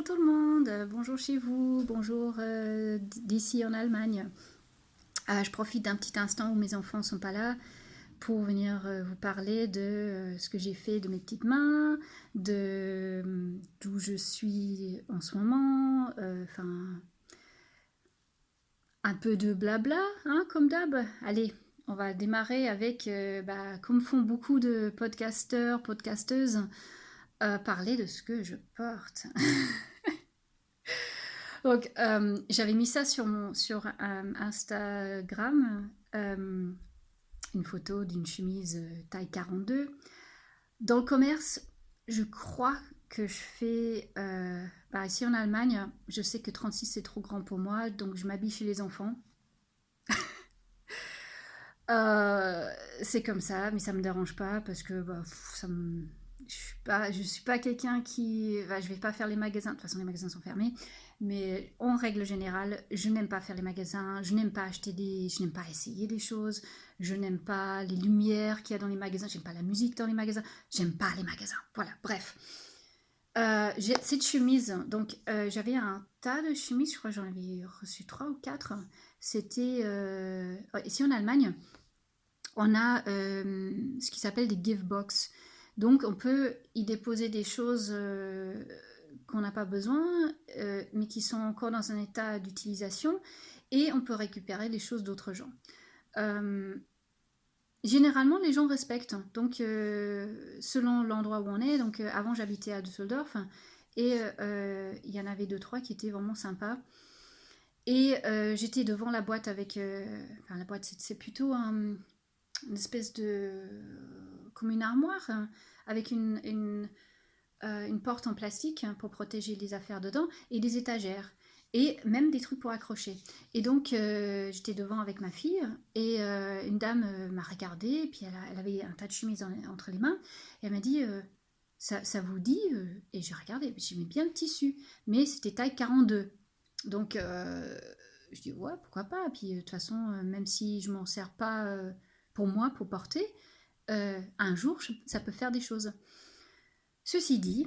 Bonjour tout le monde, bonjour chez vous, bonjour d'ici en Allemagne. Je profite d'un petit instant où mes enfants ne sont pas là pour venir vous parler de ce que j'ai fait de mes petites mains, de d'où je suis en ce moment, enfin un peu de blabla, hein, comme d'hab. Allez, on va démarrer avec, comme font beaucoup de podcasteurs, podcasteuses, parler de ce que je porte. Donc, j'avais mis ça sur Instagram, une photo d'une chemise taille 42. Dans le commerce, je crois que je fais... ici en Allemagne, je sais que 36 c'est trop grand pour moi, donc je m'habille chez les enfants. Euh, c'est comme ça, mais ça me dérange pas parce que je suis pas quelqu'un qui, je vais pas faire les magasins. De toute façon, les magasins sont fermés. Mais en règle générale, je n'aime pas faire les magasins. Je n'aime pas je n'aime pas essayer des choses. Je n'aime pas les lumières qu'il y a dans les magasins. J'aime pas la musique dans les magasins. J'aime pas les magasins. Voilà, bref. J'ai cette chemise, donc j'avais un tas de chemises, je crois que j'en avais reçu 3 ou 4. C'était ici en Allemagne, on a ce qui s'appelle des give box. Donc on peut y déposer des choses qu'on n'a pas besoin, mais qui sont encore dans un état d'utilisation, et on peut récupérer des choses d'autres gens. Euh, Généralement, les gens respectent. Donc, selon l'endroit où on est, donc avant j'habitais à Düsseldorf, et il y en avait 2, 3 qui étaient vraiment sympas. Et j'étais devant la boîte avec, enfin la boîte c'est plutôt une espèce de comme une armoire avec une porte en plastique pour protéger les affaires dedans et des étagères et même des trucs pour accrocher. Et donc j'étais devant avec ma fille et une dame m'a regardée, puis elle avait un tas de chemises entre les mains et elle m'a dit ça vous dit et j'ai regardé, j'aimais bien le tissu, mais c'était taille 42. Donc je dis ouais, pourquoi pas. Puis de toute façon, même si je m'en sers pas pour moi, pour porter, un jour, ça peut faire des choses. Ceci dit,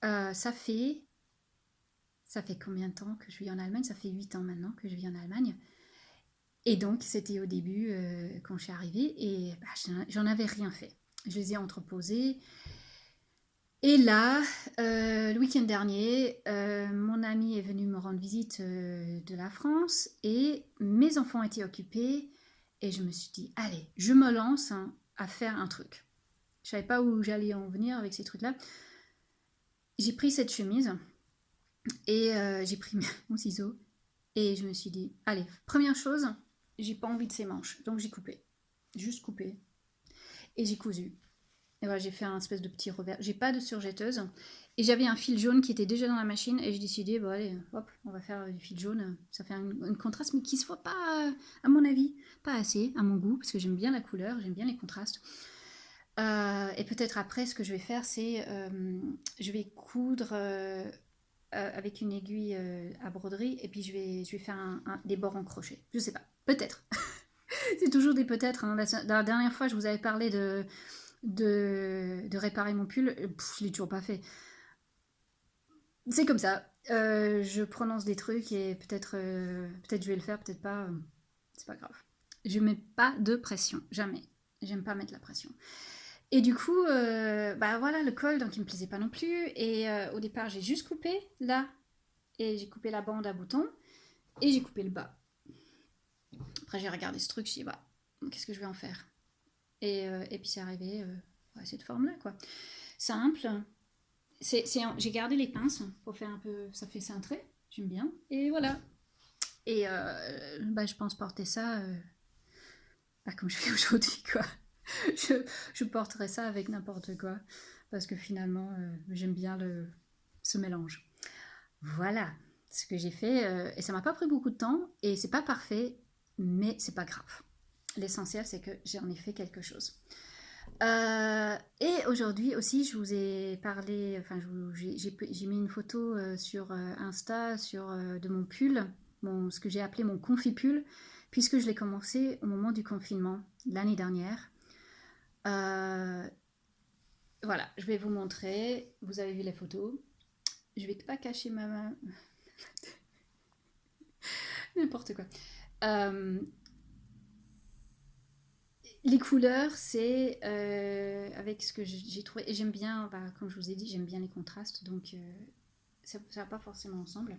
euh, ça fait, ça fait combien de temps que je vis en Allemagne? Ça fait 8 ans maintenant que je vis en Allemagne. Et donc, c'était au début, quand je suis arrivée, et j'en avais rien fait. Je les ai entreposés. Et là, le week-end dernier, mon ami est venu me rendre visite de la France, et mes enfants étaient occupés, et je me suis dit, allez, je me lance à faire un truc. Je savais pas où j'allais en venir avec ces trucs-là. J'ai pris cette chemise et j'ai pris mon ciseau et je me suis dit, allez, première chose, j'ai pas envie de ces manches, donc j'ai coupé, juste coupé et j'ai cousu. Et voilà, j'ai fait un espèce de petit revers. J'ai pas de surjetteuse et j'avais un fil jaune qui était déjà dans la machine et j'ai décidé, bon allez, hop, on va faire du fil jaune. Ça fait un contraste, mais qui se voit pas, à mon avis, pas assez à mon goût parce que j'aime bien la couleur, j'aime bien les contrastes. Et peut-être après, ce que je vais faire, c'est je vais coudre avec une aiguille à broderie et puis je vais faire des bords en crochet. Je sais pas, peut-être. C'est toujours des peut-être. Hein. La dernière fois, je vous avais parlé de réparer mon pull. Je l'ai toujours pas fait. C'est comme ça. Je prononce des trucs et peut-être je vais le faire, peut-être pas. C'est pas grave. Je mets pas de pression, jamais. J'aime pas mettre la pression. Et du coup, voilà, le col, donc il me plaisait pas non plus. Et au départ, j'ai juste coupé là, et j'ai coupé la bande à boutons, et j'ai coupé le bas. Après, j'ai regardé ce truc, je dit, bah, qu'est-ce que je vais en faire? Et puis c'est arrivé à cette forme-là, quoi. Simple. J'ai gardé les pinces pour faire un peu, ça fait cintré, j'aime bien. Et voilà. Et je pense porter ça comme je fais aujourd'hui, quoi. Je porterai ça avec n'importe quoi, parce que finalement, j'aime bien ce mélange. Voilà ce que j'ai fait, et ça m'a pas pris beaucoup de temps, et c'est pas parfait, mais c'est pas grave. L'essentiel, c'est que j'en ai fait quelque chose. Et aujourd'hui aussi, je vous ai parlé, enfin, j'ai mis une photo sur Insta de mon pull, ce que j'ai appelé mon confit-pull, puisque je l'ai commencé au moment du confinement l'année dernière. Voilà, je vais vous montrer. Vous avez vu les photos. je vais pas cacher ma main. N'importe quoi. Les couleurs, c'est avec ce que j'ai trouvé. Et j'aime bien, bah, comme je vous ai dit, j'aime bien les contrastes. Donc, ça va pas forcément ensemble.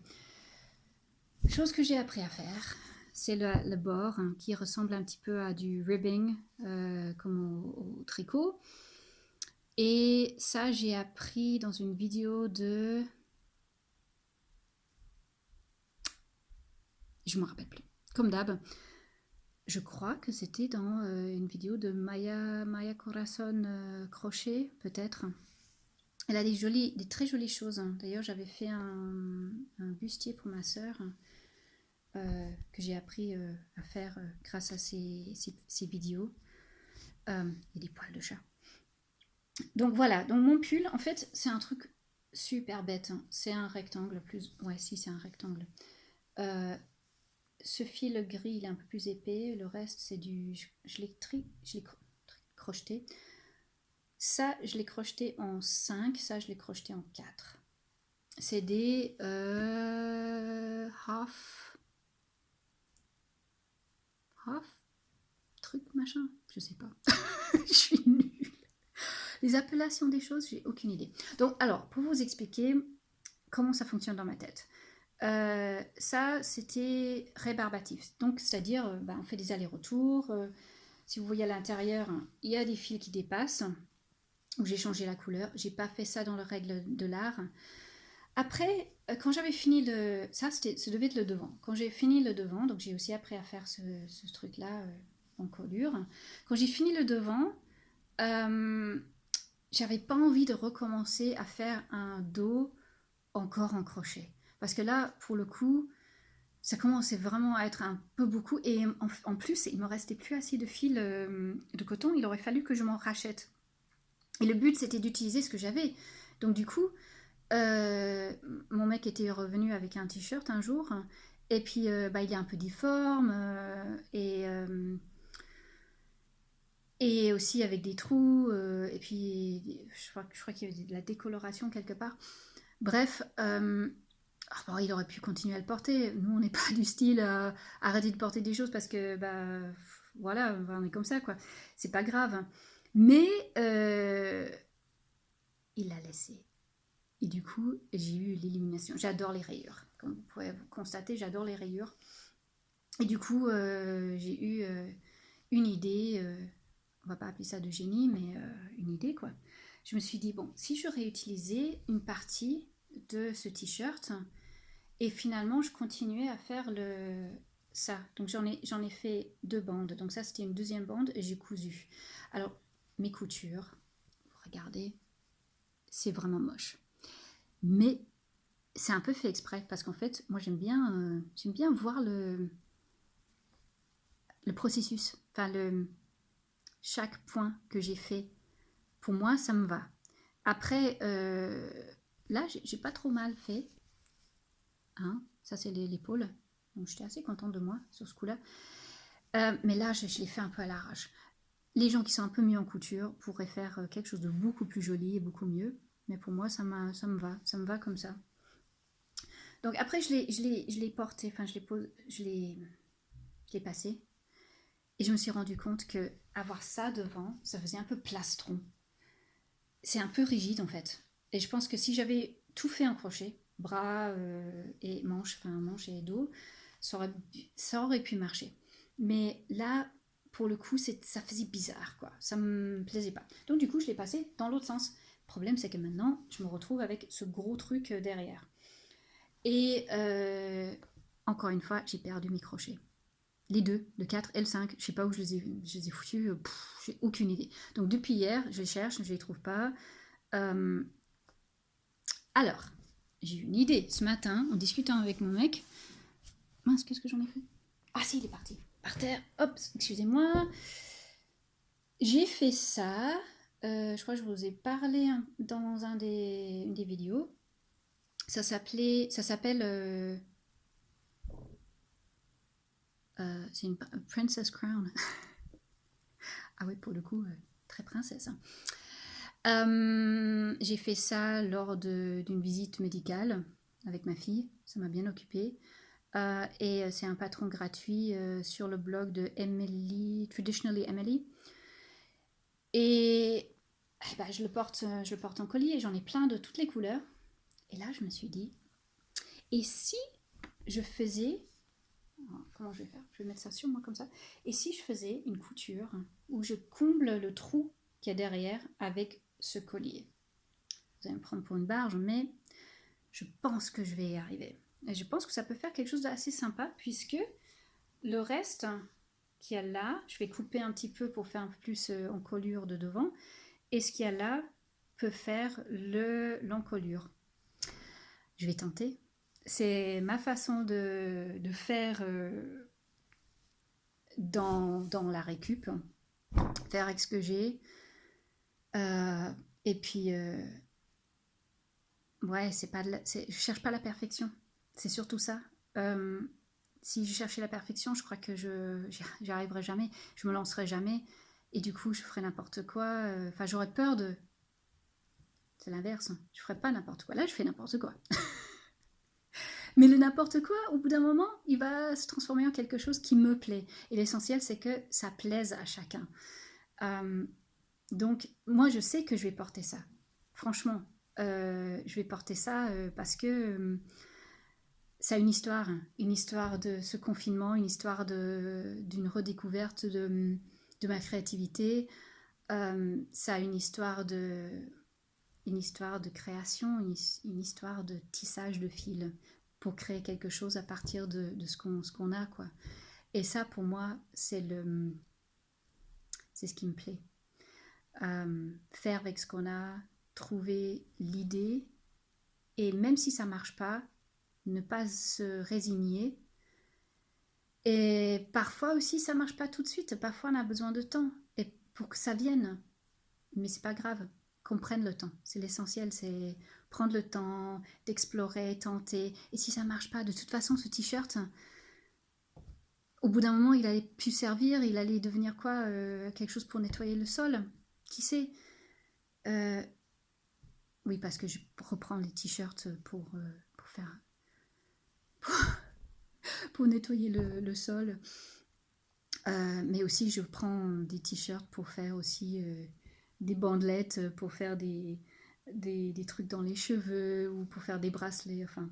Chose que j'ai appris à faire, c'est le bord hein, qui ressemble un petit peu à du ribbing, comme au tricot. Et ça, j'ai appris dans une vidéo de... Je me rappelle plus. Comme d'hab, je crois que c'était dans une vidéo de Maya Corazon Crochet, peut-être. Elle a des très jolies choses. Hein. D'ailleurs, j'avais fait un bustier pour ma sœur que j'ai appris à faire grâce à ces vidéos. Et des poils de chat. Donc voilà, donc mon pull, en fait, c'est un truc super bête. Hein. C'est un rectangle plus... Ouais, si, c'est un rectangle. Ce fil gris, il est un peu plus épais. Le reste, c'est du... Je l'ai crocheté. Ça, je l'ai crocheté en 5. Ça, je l'ai crocheté en 4. C'est des half truc machin, je sais pas. Je suis nulle. Les appellations des choses, j'ai aucune idée. Donc, alors, pour vous expliquer comment ça fonctionne dans ma tête. Ça, c'était rébarbatif. Donc, c'est-à-dire, on fait des allers-retours. Si vous voyez à l'intérieur, il y a des fils qui dépassent. Où j'ai changé la couleur. J'ai pas fait ça dans les règles de l'art. Après, quand j'avais fini le... Ça devait être le devant. Quand j'ai fini le devant, donc j'ai aussi appris à faire ce truc-là en colure. Quand j'ai fini le devant, j'avais pas envie de recommencer à faire un dos encore en crochet. Parce que là, pour le coup, ça commençait vraiment à être un peu beaucoup. Et en plus, il me restait plus assez de fil de coton. Il aurait fallu que je m'en rachète. Et le but, c'était d'utiliser ce que j'avais. Donc du coup, mon mec était revenu avec un t-shirt un jour. Et puis, il est un peu difforme. Et aussi avec des trous. Et puis, je crois qu'il y avait de la décoloration quelque part. Bref, il aurait pu continuer à le porter. Nous, on n'est pas du style à arrêter de porter des choses parce que, voilà, on est comme ça, quoi. C'est pas grave. Mais il l'a laissé. Et du coup, j'ai eu l'illumination. J'adore les rayures. Comme vous pouvez constater, j'adore les rayures. Et du coup, j'ai eu une idée. On va pas appeler ça de génie, mais une idée, quoi. Je me suis dit, bon, si je réutilisais une partie de ce t-shirt, et finalement, je continuais à faire ça. Donc, j'en ai fait 2 bandes. Donc, ça, c'était une deuxième bande et j'ai cousu. Alors, mes coutures, regardez, c'est vraiment moche. Mais c'est un peu fait exprès parce qu'en fait, moi, j'aime bien voir le processus. Enfin, chaque point que j'ai fait. Pour moi, ça me va. Après, là, j'ai pas trop mal fait. Hein, ça, c'est l'épaule. Donc, j'étais assez contente de moi sur ce coup-là. Mais là, je l'ai fait un peu à l'arrache. Les gens qui sont un peu mieux en couture pourraient faire quelque chose de beaucoup plus joli et beaucoup mieux. Mais pour moi, ça me va. Ça me va comme ça. Donc après, je l'ai porté, enfin, je l'ai passé. Et je me suis rendu compte que avoir ça devant, ça faisait un peu plastron. C'est un peu rigide en fait. Et je pense que si j'avais tout fait en crochet, bras et manches, enfin manches et dos, ça aurait pu marcher. Mais là, pour le coup, ça faisait bizarre, quoi. Ça me plaisait pas. Donc du coup, je l'ai passé dans l'autre sens. Le problème, c'est que maintenant, je me retrouve avec ce gros truc derrière. Et encore une fois, j'ai perdu mes crochets. Les deux, le 4 et le 5, je sais pas où je les ai foutus, j'ai aucune idée. Donc depuis hier, je les cherche, je les trouve pas. Alors, j'ai eu une idée ce matin en discutant avec mon mec. Mince, qu'est-ce que j'en ai fait? Ah si, il est parti. Par terre, hop, excusez-moi. J'ai fait ça. Je crois que je vous ai parlé dans une des vidéos. Ça s'appelle... c'est une Princess Crown. Ah oui, pour le coup, très princesse. Hein. J'ai fait ça lors d'une visite médicale avec ma fille, ça m'a bien occupée. Et c'est un patron gratuit sur le blog de Emily, Traditionally Emily. Et bah, je le porte en collier, j'en ai plein de toutes les couleurs. Et là, je me suis dit, et si je faisais, comment je vais faire? Je vais mettre ça sur moi comme ça. Et si je faisais une couture où je comble le trou qu'il y a derrière avec ce collier? Vous allez me prendre pour une barge, mais je pense que je vais y arriver. Et je pense que ça peut faire quelque chose d'assez sympa, puisque le reste qu'il y a là, je vais couper un petit peu pour faire un peu plus encolure de devant, et ce qu'il y a là peut faire l'encolure. Je vais tenter. C'est ma façon de faire dans la récup, faire avec ce que j'ai. Et puis, ouais, je cherche pas la perfection. C'est surtout ça. Euh, si je cherchais la perfection, je crois que j'y arriverais jamais. Je me lancerais jamais. Et du coup, je ferais n'importe quoi. Enfin, j'aurais peur de. C'est l'inverse. Je ferais pas n'importe quoi. Là, je fais n'importe quoi. Mais le n'importe quoi, au bout d'un moment, il va se transformer en quelque chose qui me plaît. Et l'essentiel, c'est que ça plaise à chacun. Euh, donc, moi, je sais que je vais porter ça. Franchement, je vais porter ça parce que ça a une histoire de ce confinement, une histoire d'une redécouverte de ma créativité. Ça a une histoire de création, une histoire de tissage de fils pour créer quelque chose à partir de ce qu'on a, quoi. Et ça, pour moi, c'est ce qui me plaît. Faire avec ce qu'on a, trouver l'idée, et même si ça marche pas, ne pas se résigner. Et parfois aussi, ça marche pas tout de suite. Parfois, on a besoin de temps et pour que ça vienne. Mais c'est pas grave, qu'on prenne le temps. C'est l'essentiel, c'est prendre le temps d'explorer, tenter. Et si ça marche pas, de toute façon, ce t-shirt, au bout d'un moment, il allait plus servir. Il allait devenir quoi? Quelque chose pour nettoyer le sol. Qui sait? Euh, oui, parce que je reprends les t-shirts pour faire pour nettoyer le sol. Mais aussi, je prends des t-shirts pour faire aussi des bandelettes, pour faire des trucs dans les cheveux ou pour faire des bracelets. Enfin,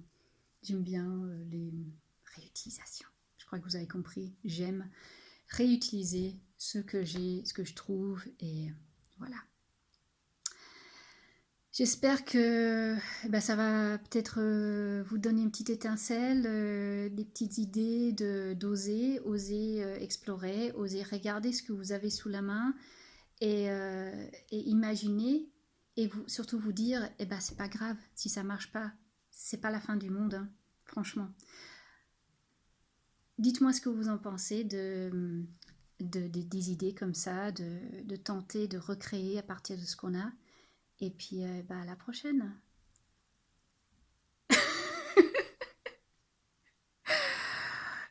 j'aime bien les réutilisations. Je crois que vous avez compris. J'aime réutiliser ce que j'ai, ce que je trouve. Et voilà. J'espère que ça va peut-être vous donner une petite étincelle, des petites idées oser explorer, oser regarder ce que vous avez sous la main et imaginer et surtout vous dire, c'est pas grave si ça marche pas, c'est pas la fin du monde, hein, franchement. Dites-moi ce que vous en pensez des idées comme ça, de tenter de recréer à partir de ce qu'on a. Et puis, à la prochaine.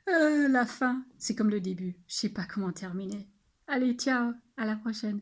La fin, c'est comme le début. Je sais pas comment terminer. Allez, ciao, à la prochaine.